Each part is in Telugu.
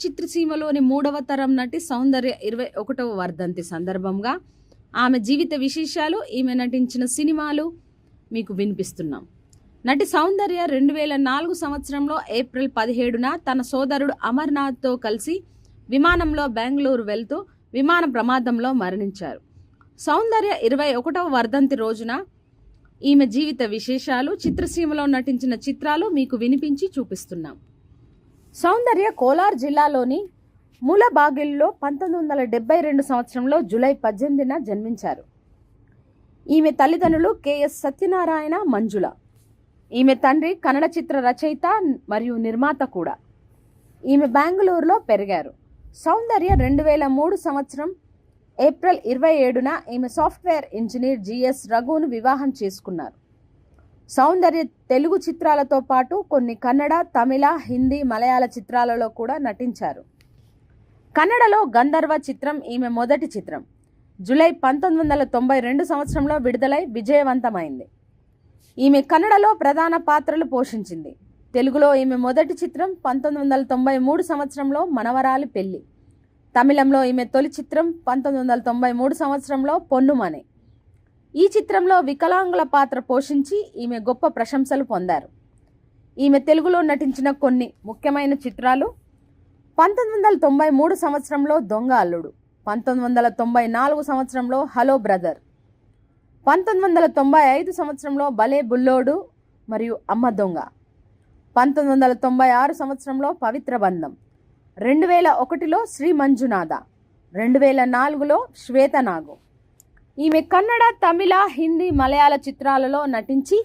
చిత్రసీమలోని 3వ తరం నటి సౌందర్య 21వ వర్ధంతి సందర్భంగా ఆమె జీవిత విశేషాలు, ఈమె నటించిన సినిమాలు మీకు వినిపిస్తున్నాం. నటి సౌందర్య 2004 సంవత్సరంలో ఏప్రిల్ 17న తన సోదరుడు అమర్నాథ్తో కలిసి విమానంలో బెంగళూరు వెళ్తూ విమాన ప్రమాదంలో మరణించారు. సౌందర్య 21వ వర్ధంతి రోజున ఈమె జీవిత విశేషాలు, చిత్రసీమలో నటించిన చిత్రాలు మీకు వినిపించి చూపిస్తున్నాం. సౌందర్య కోలార్ జిల్లాలోని మూలబాగిల్లో 1972 సంవత్సరంలో జూలై 18న జన్మించారు. ఈమె తల్లిదండ్రులు కెఎస్ సత్యనారాయణ, మంజుల. ఈమె తండ్రి కన్నడ చిత్ర రచయిత మరియు నిర్మాత కూడా. ఈమె బెంగళూరులో పెరిగారు. సౌందర్య 2003 సంవత్సరం ఏప్రిల్ 27న ఈమె సాఫ్ట్వేర్ ఇంజనీర్ జిఎస్ రఘును వివాహం చేసుకున్నారు. సౌందర్య తెలుగు చిత్రాలతో పాటు కొన్ని కన్నడ, తమిళ, హిందీ, మలయాళ చిత్రాలలో కూడా నటించారు. కన్నడలో గంధర్వ చిత్రం ఈమె మొదటి చిత్రం. జూలై 1992 సంవత్సరంలో విడుదలై విజయవంతమైంది. ఈమె కన్నడలో ప్రధాన పాత్రలు పోషించింది. తెలుగులో ఈమె మొదటి చిత్రం 1993 సంవత్సరంలో మనవరాలి పెళ్లి. తమిళంలో ఈమె తొలి చిత్రం 1993 సంవత్సరంలో పొన్నుమనే. ఈ చిత్రంలో వికలాంగుల పాత్ర పోషించి ఈమె గొప్ప ప్రశంసలు పొందారు. ఈమె తెలుగులో నటించిన కొన్ని ముఖ్యమైన చిత్రాలు: 1993 సంవత్సరంలో దొంగ అల్లుడు, 1994 సంవత్సరంలో హలో బ్రదర్, 1995 సంవత్సరంలో భలే బుల్లోడు మరియు అమ్మ దొంగ, 1996 సంవత్సరంలో పవిత్ర బంధం, 2001లో శ్రీ మంజునాథ, 2004లో శ్వేతనాగు. ఈమె కన్నడ, తమిళ, హిందీ, మలయాళ చిత్రాలలో నటించి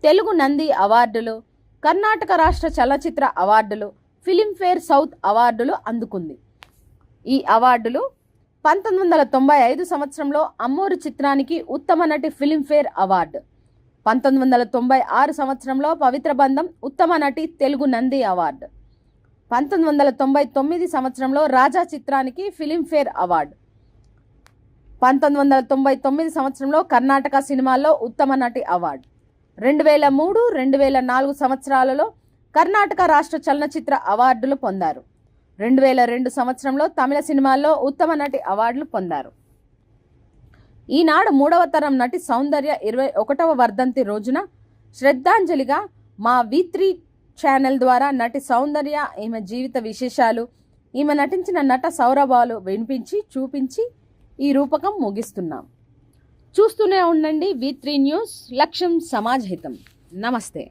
తెలుగు నంది అవార్డులు, కర్ణాటక రాష్ట్ర చలనచిత్ర అవార్డులు, ఫిలింఫేర్ సౌత్ అవార్డులు అందుకుంది. ఈ అవార్డులు 1995 సంవత్సరంలో అమ్మోరు చిత్రానికి ఉత్తమ నటి ఫిలింఫేర్ అవార్డు, 1996 సంవత్సరంలో పవిత్ర బంధం ఉత్తమ నటి తెలుగు నంది అవార్డు, 1999 సంవత్సరంలో రాజా చిత్రానికి ఫిలింఫేర్ అవార్డు, 1999 సంవత్సరంలో కర్ణాటక సినిమాల్లో ఉత్తమ నటి అవార్డు, 2003, 2004 సంవత్సరాలలో కర్ణాటక రాష్ట్ర చలనచిత్ర అవార్డులు పొందారు. 2002 సంవత్సరంలో తమిళ సినిమాల్లో ఉత్తమ నటి అవార్డులు పొందారు. ఈనాడు 3వ తరం నటి సౌందర్య 21వ వర్ధంతి రోజున శ్రద్ధాంజలిగా మా V3 ఛానల్ ద్వారా నటి సౌందర్య, ఈమె జీవిత విశేషాలు, ఈమె నటించిన నట సౌరభాలు వినిపించి చూపించి ఈ రూపకం ముగిస్తున్నాం. చూస్తూనే ఉండండి V3 న్యూస్. లక్ష్యం సమాజ్ హితం. నమస్తే.